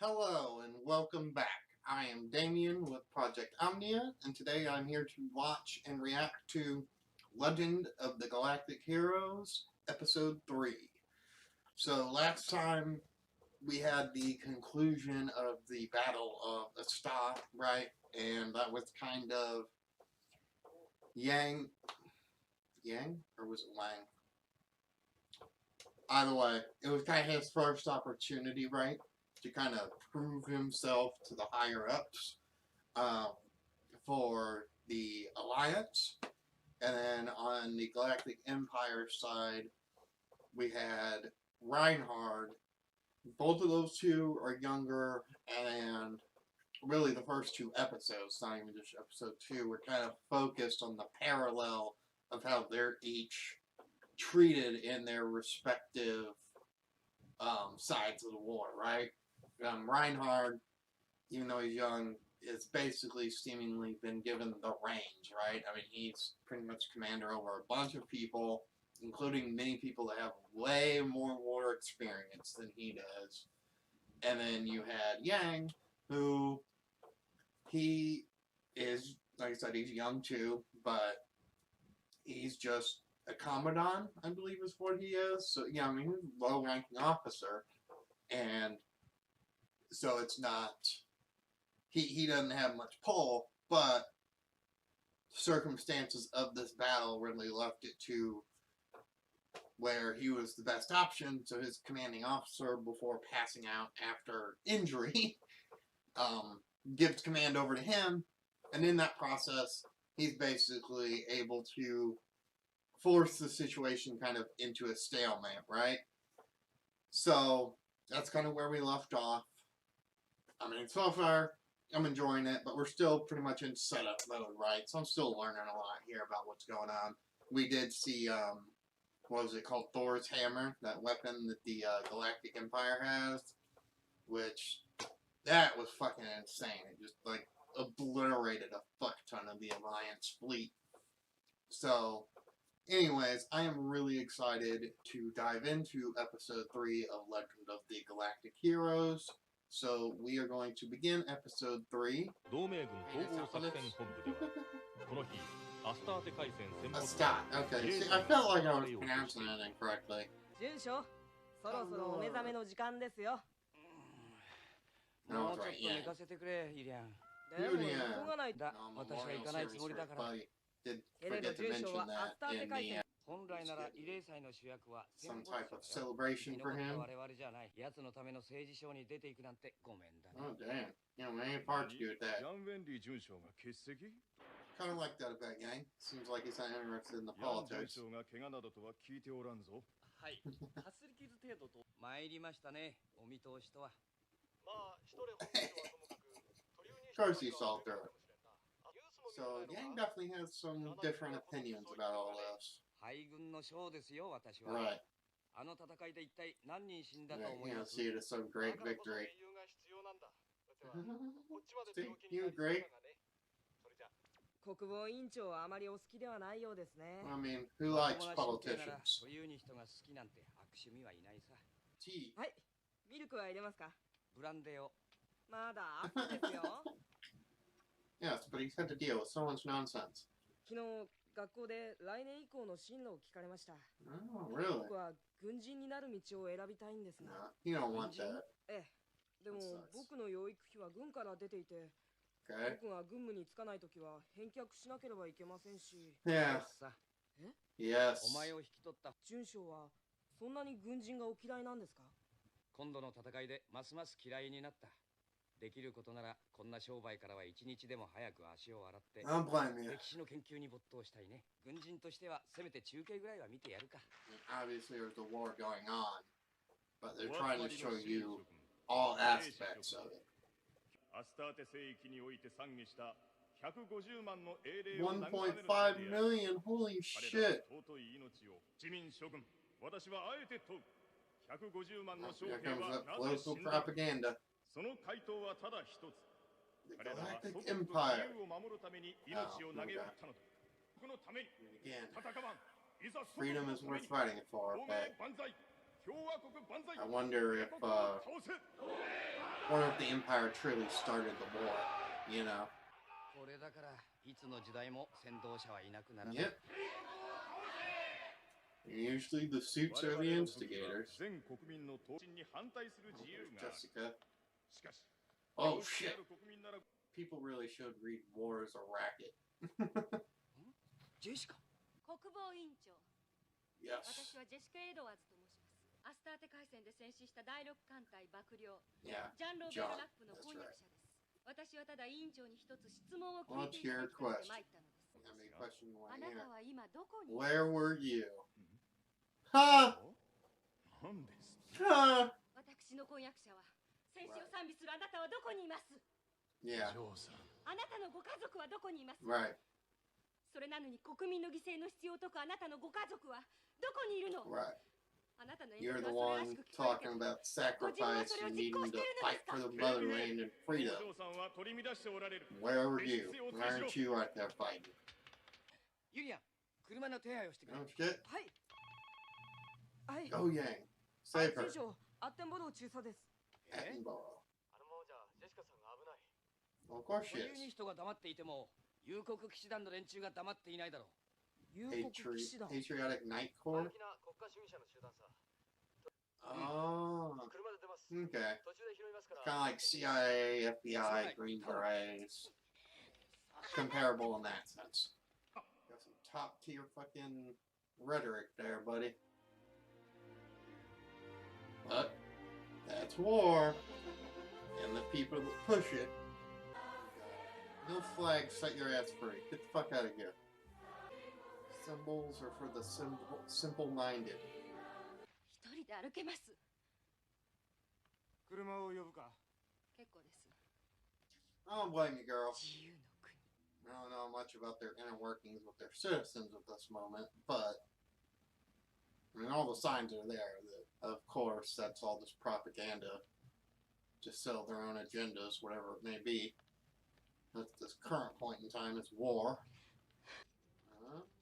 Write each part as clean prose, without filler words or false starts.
Hello and welcome back. I am Damien with Project Omnia, and today I'm here to watch and react to Legend of the Galactic Heroes, Episode 3. So last time we had the conclusion of the Battle of Astarte, right? And that was kind of Yang? Or was it Wang? Either way, it was kind of his first opportunity, right? To kind of prove himself to the higher ups for the Alliance. And then on the Galactic Empire side, we had Reinhard. Both of those two are younger, and really the first two episodes, not even just episode 2, were kind of focused on the parallel of how they're each treated in their respective sides of the war, right? Reinhard, even though he's young, is basically seemingly been given the reins, right? I mean, he's pretty much commander over a bunch of people, including many people that have way more war experience than he does. And then you had Yang, who he is, like I said, he's young too, but he's just a commandant, I believe is what he is. So, yeah, I mean, he's a low-ranking officer, and so it's not, he doesn't have much pull, but circumstances of this battle really left it to where he was the best option, so his commanding officer, before passing out after injury, gives command over to him, and in that process, he's basically able to force the situation kind of into a stalemate, right? So, that's kind of where we left off. I mean, so far, I'm enjoying it, but we're still pretty much in setup mode, right? So I'm still learning a lot here about what's going on. We did see, what was it called? Thor's hammer, that weapon that the Galactic Empire has, which, that was fucking insane. It just, like, obliterated a fuck ton of the Alliance fleet. So, anyways, I am really excited to dive into Episode 3 of Legend of the Galactic Heroes. So, we are going to begin Episode 3. Astarte. Okay, see, I felt like I was pronouncing it incorrectly. No, it's right, yeah. Did forget to mention that in the some type of celebration for him. Oh damn, you know, many part to do with that. Kind of like that about Yang. Seems like he's not interested in the politics. Of course he solved her. So Yang definitely has some different opinions about all this. Right. Yeah, see it as some great victory. See, you agree? I mean, who likes politicians? Tea. Yes, but he's had to deal with so much nonsense. Oh, really? No, you don't want that. Okay. Yeah. Yes. 今度の戦いでますます嫌いになった。できることならこんな商売からは一日でも早く足を洗って歴史の研究に没頭したいね。軍人としてはせめて中継ぐらいは見てやるか。Obviously there's a war going on, but they're trying to show you all aspects of it. アスターテ聖域において賛議した150万の英霊を1.5 million, holy shit. 尊い命を自民諸君、私はあえて問う。150万の将兵 Here は comes な that ぜ死 political んだ。 propaganda. その回答はただ一つ。 The 彼らは Galactic 祖国と Empire. 自由を守るために命を投げ打ったのだ。このために Again, 戦わん。いざ freedom is worth fighting for, 亡 but 命万歳。I wonder if the Empire truly started the war, you know. Yep. Usually the suits are the instigators. Jessica. Oh shit. People really should read war as a racket. Jessica. 国防委員長 Yes. 私はジェシカ・エドワーズと申しますアスターテ海戦で戦死した第6艦隊幕僚 Yeah. ジャン・ロベル・ラップの翻訳者です私はただ委員長に一つ質問を聞いていただきたくて参ったのです How many questions do あ I な hear? たは今どこに Where were you? Ha! 何です Ha! 私の婚約者は戦死を賛美するあなたはどこにいます Yeah. ジョーさんあなたのご家族はどこにいます Right. それなのに国民の犠牲の必要とかあなたのご家族はどこにいるの Right. あなたの You're 演 the 説はそれら one しく聞こえて talking る about sacrifice and needing to fight for the motherland and お freedom. 嬢さんは取り乱しておられる Where were you? Why aren't you out there fighting? ユリアン、車の手配をしてくれ。 Oh shit. はい Go Yang. Save her. アッテンボロー中佐です Attenborough. あのままじゃジェシカさんが危ない。 Well, of course 保 she 有 is. に人が黙っていても、有国騎士団の連中が黙っていないだろう。 Patriotic Night 前 Corps? 向きな国家主義者の集団さ。 Oh. 車で出ます。 Okay. 途中で拾いますから。 Kind of like CIA, FBI, Green Berets. Comparable in that sense. Got some top tier fucking rhetoric there, buddy. But that's war. And the people that push it. No flag, set your ass free. Get the fuck out of here. Symbols are for the simple-minded. 一人で歩けます 車を呼ぶか。結構です I don't blame you, girl. 自由の国 I don't know much about their inner workings with their citizens at this moment, but I mean, all the signs are there. That, of course, that's all just propaganda to sell their own agendas, whatever it may be. At this current point in time, it's war.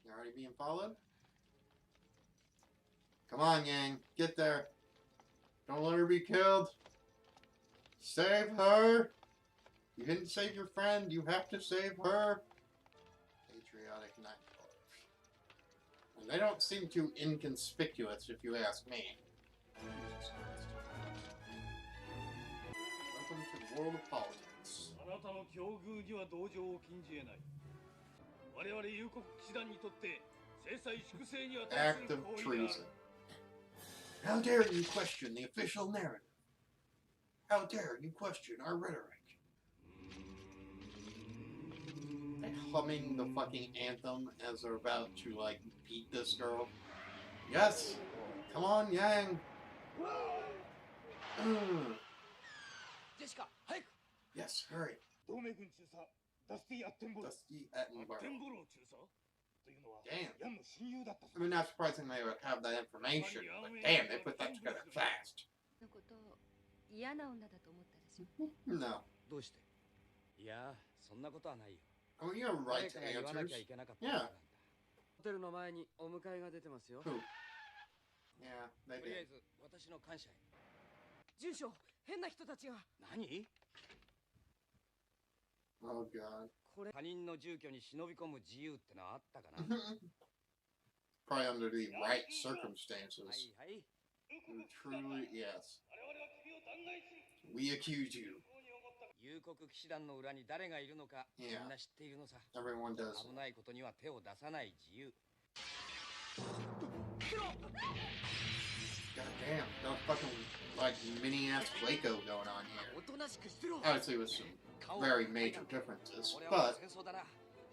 You're already being followed? Come on, Yang. Get there. Don't let her be killed. Save her. You didn't save your friend. You have to save her. Patriotic Night Corps. And they don't seem too inconspicuous, if you ask me. Jesus Christ. Welcome to the world of politics. あなたの境遇には同情を禁じ得ない。我々有国騎士団にとって制裁粛清に値す Act る of 行為である。 treason. How dare you question the official narrative? How dare you question our rhetoric? They're humming the fucking anthem as they're about to, like, beat this girl. Yes! Come on, Yang! ジェシカ、早く Yes, hurry. 同盟軍中佐ダスティ・アッテンボロー。 Dusty アッテ Attenborough. ンボロー中佐というのは Damn. ヤンの親友だったそ I う mean, not surprising they would have that information, but damn, they put that together fast. のことを嫌な女だと思ったでしょ No. どうしていや、そんなことはないよ。 I mean, you have a right 誰 to かが言わな answers. きゃいけなかったことなんだ。ホテルの前にお迎えが出てますよ。 Who? Yeah, they とりあえ did. ず、私の感謝へ。住所、変な人たちが。何 Oh, God. これ、他人の住居に忍び込む自由ってのはあったかな Probably under the right circumstances. はいはい。 Truly, yes. 我々は君を弾劾する。 We accuse you. 不幸に思った。有国騎士団の裏に誰がいるのか、み Yeah. んな知っているのさ。 Everyone does. 危ないことには手を出さない自由。 God damn, no fucking like mini ass Waco going on here. おとなしくしてろ。 Obviously, with some 顔を very major differences, これは but 戦争だな。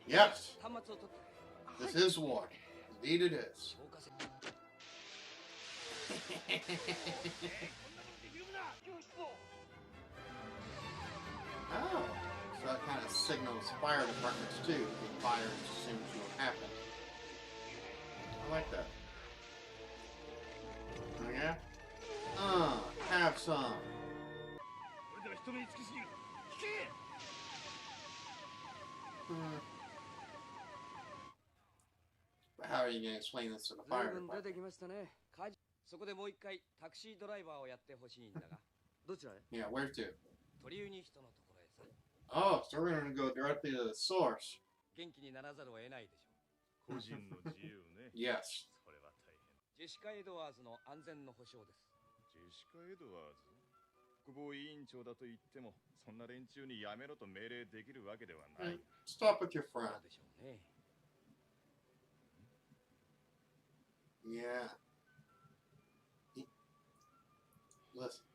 yes, 端末を取って。 this is war. Indeed, it is. 消火せ。Oh, so that kind of signals fire departments too. The fire seems to have happened. I like that. Oh yeah. Have some. これでは人目につきすぎる。引け。 But how are you going to explain this to the 随 fire 分出 department? てきましたね。そこでもう一回タクシードライバーをやってほしいんだが。どちらへ？ Yeah, where to? 鳥ユニ人のところへさ。Oh, so we're gonna go directly to the source. 元気にならざるを得ないでしょ個人の自由ね。Yes. それは大変。う。ジェシカ・エドワーズの安全の保障です。ジェシカ・エドワーズ国防委員長だと言っても、そんな連中にやめろと命令できるわけではない。Stop with your そう friend. でしょうね。Yeah. Listen.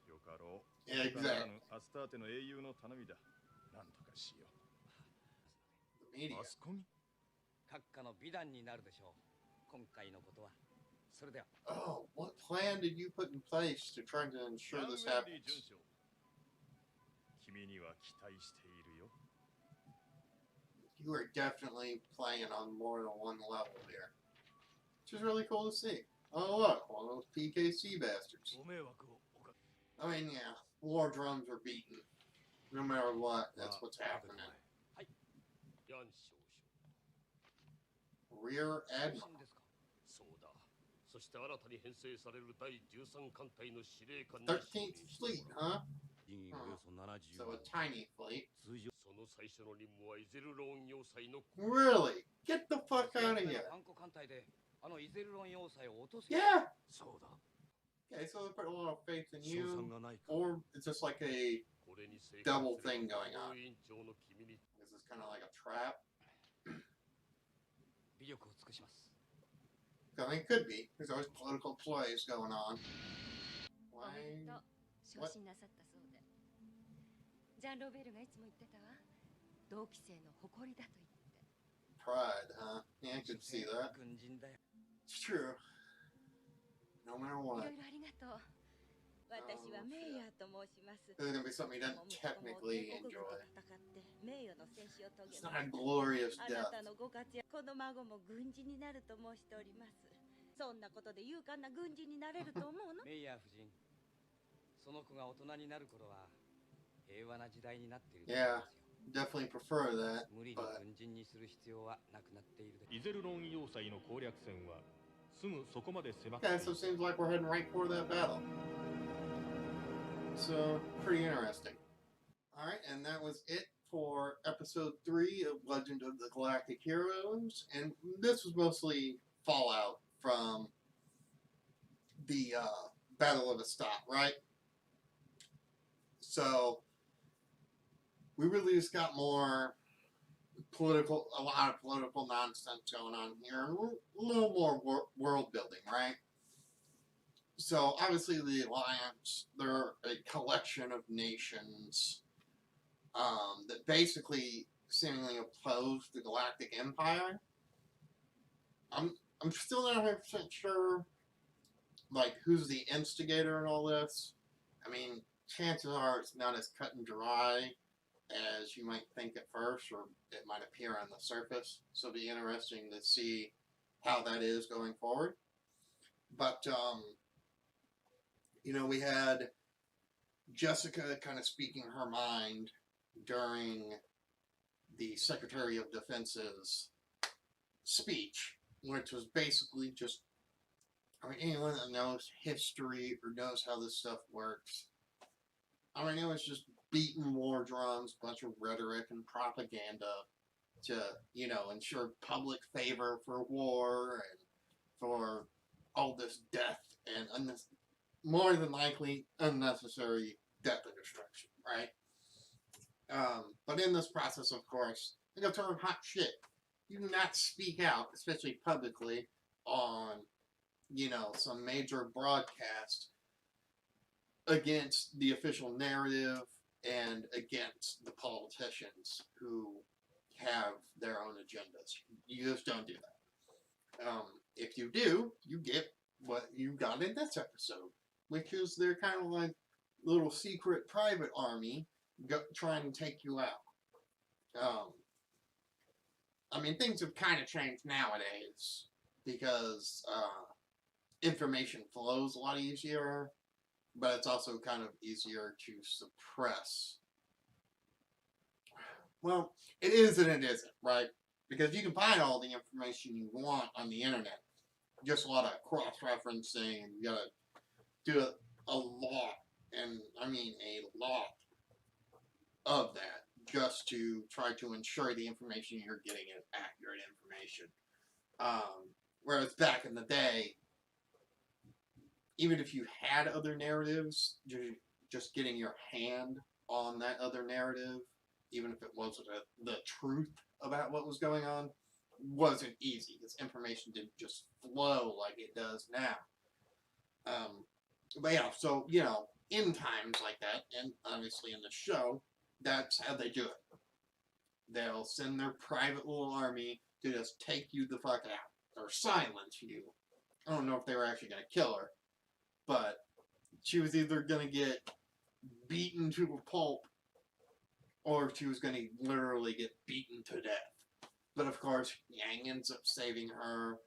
よかろう。 Yeah, 他なら exactly. ぬアスターテの英雄の頼みだ。なんとかしよ The media. う。マスコミ閣下の美談になるでしょう。今回のことは。それでは。Oh, what plan did you put in place to try to ensure ヤンウ this ェンリー happens? 准将。君には期待しているよ。You are definitely playing on more than one level here. Which is really cool to see. Oh look, one of those PKC bastards. ご迷惑をおかけ。 I mean, yeah, war drums are beaten. No matter what, that's what's happening. ヤン少将。 Rear 安 Admiral. 心ですか。そうだ。そして新たに編成される第13艦隊の司令官に 13th Fleet, huh? 人員およそ70 So 万 a。tiny fleet. 通常その最初の任務はイゼルローン要塞の Really? Get the fuck out of 前 here. 回の艦艦隊であのイゼルロン要塞を落とす。 Yeah! そうだ。 Okay, so they put a lot of faith in 賞 you. 賛がないか。 Or it's just like a. これに成 double 功すれ thing ば going on. 国防委員長の君に This is kind of like a trap. 微力を尽くします。 I mean, it could be. There's always political plays going on. おめで Why? とう昇進なさったそうで。ジャン・ロベルがいつも言ってたわ。同期生の誇りだと言って。 Pride, huh? Yeah, I could see that. 軍人だよ。 It's true. No matter い what. ろいろありがとう。私はメイヤーと申します。 There's gonna be something he も doesn't 息子も technically 帝国軍 enjoy. と戦って名誉の戦死を遂 It's げ not ま a した glorious あな death. たのご活躍、この孫も軍人になると申しております。そんなことで勇敢な軍人になれると思うの？メイヤー夫人、その子が大人になる頃は平和な時代になっていると思いますよ。 Definitely prefer that. 無理に軍人にする必要はなくなっているでしょう。イゼルロン要塞の攻略戦はすぐそこまで迫ってい Okay, る。 so it seems like we're heading right for that battle. So, pretty interesting. Alright, and that was it for episode 3 of Legend of the Galactic Heroes. And this was mostly fallout from the Battle of Astarte, right? So, we really just got more a lot of political nonsense going on here. A little more world building, right? So, obviously, the Alliance, they're a collection of nations that basically seemingly oppose the Galactic Empire. I'm still not 100% sure, like, who's the instigator in all this. I mean, chances are it's not as cut and dry as you might think at first, or it might appear on the surface. So it'll be interesting to see how that is going forward. But, you know, we had Jessica kind of speaking her mind during the Secretary of Defense's speech, which was basically just, I mean, anyone that knows history or knows how this stuff works, I mean, it was just beating war drums, bunch of rhetoric and propaganda to, you know, ensure public favor for war and for all this death and more than likely unnecessary death and destruction, right? But in this process, of course, they go turn hot shit. You do not speak out, especially publicly, on, you know, some major broadcast against the official narrative and against the politicians who have their own agendas. You just don't do that. If you do, you get what you got in this episode, which is they're kind of like little secret private army trying to take you out. I mean, things have kind of changed nowadays because information flows a lot easier, but it's also kind of easier to suppress. Well, it is and it isn't, right? Because you can find all the information you want on the internet. just a lot of cross-referencing. You gotta do a lot, and I mean a lot of that, just to try to ensure the information you're getting is accurate information. Whereas back in the day, even if you had other narratives, just getting your hand on that other narrative, even if it wasn't the truth about what was going on, wasn't easy, because information didn't just flow like it does now. But yeah, so, you know, in times like that, and obviously in the show, that's how they do it. They'll send their private little army to just take you the fuck out, or silence you. I don't know if they were actually going to kill her, but she was either going to get beaten to a pulp, or she was going to literally get beaten to death. But of course, Yang ends up saving her.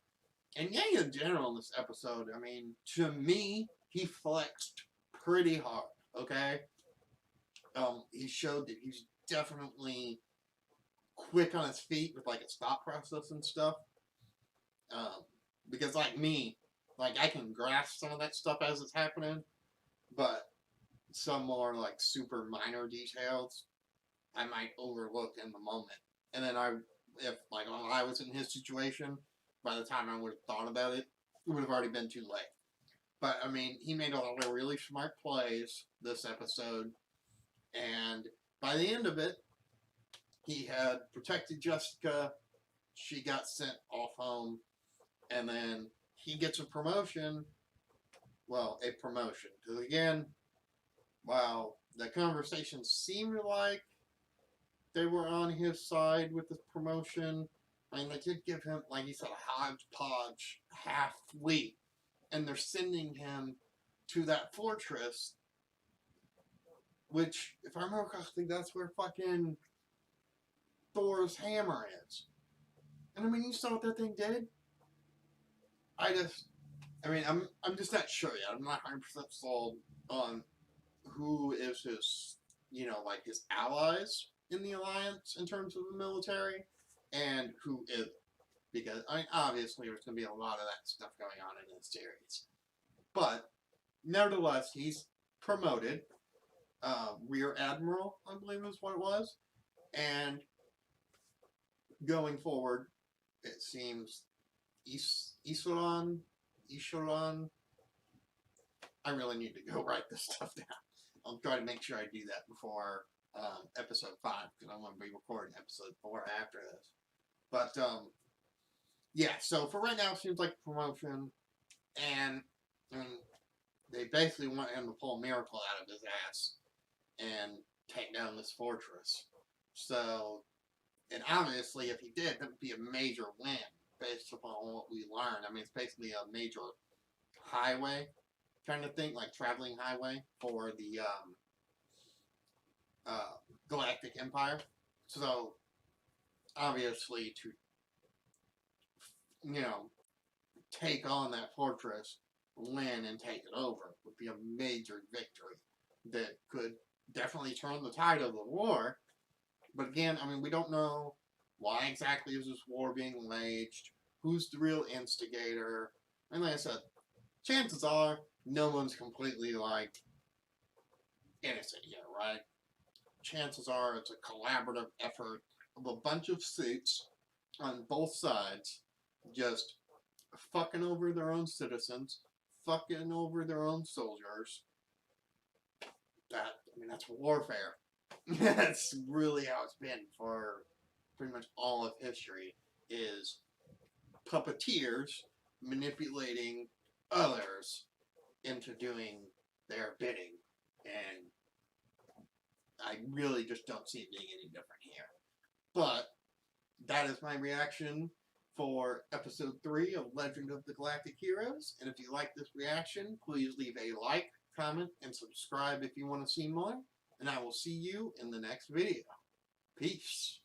And Yang in general in this episode, I mean, to me, he flexed pretty hard, okay? He showed that he's definitely quick on his feet with, like, his thought process and stuff. Because, like me, like, I can grasp some of that stuff as it's happening, but some more, like, super minor details I might overlook in the moment. And then if when I was in his situation, by the time I would have thought about it, it would have already been too late. But, I mean, he made a lot of really smart plays this episode, and by the end of it, he had protected Jessica, she got sent off home, and then he gets a promotion. Well, a promotion. Because again, while the conversation seemed like they were on his side with the promotion, I mean, they did give him, like he said, a hodgepodge half fleet, and they're sending him to that fortress, which, if I remember correctly, that's where fucking Thor's hammer is. And I mean, you saw what that thing did? I'm just not sure yet. I'm not 100% sold on who is his, you know, like his allies in the Alliance in terms of the military, and who isn't. Because, I mean, obviously there's going to be a lot of that stuff going on in this series. But, nevertheless, he's promoted. Rear Admiral, I believe is what it was. And going forward, it seems Ishiran, I really need to go write this stuff down. I'll try to make sure I do that before episode 5, because I'm going to be recording episode 4 after this. But, yeah, so for right now, it seems like a promotion, and they basically want him to pull a miracle out of his ass and take down this fortress. So, and obviously, if he did, that would be a major win, based upon what we learned. I mean, it's basically a major highway kind of thing, like traveling highway for the Galactic Empire. So, obviously, to, you know, take on that fortress, win, and take it over would be a major victory that could definitely turn the tide of the war. But again, I mean, we don't know why exactly is this war being waged, who's the real instigator, and like I said, chances are no one's completely, like, innocent here, right? Chances are it's a collaborative effort of a bunch of suits on both sides just fucking over their own citizens, fucking over their own soldiers. That's warfare. That's really how it's been for pretty much all of history, is puppeteers manipulating others into doing their bidding. And I really just don't see it being any different here. But that is my reaction for episode 3 of Legend of the Galactic Heroes. And if you like this reaction, please leave a like, comment, and subscribe if you want to see more. And I will see you in the next video. Peace.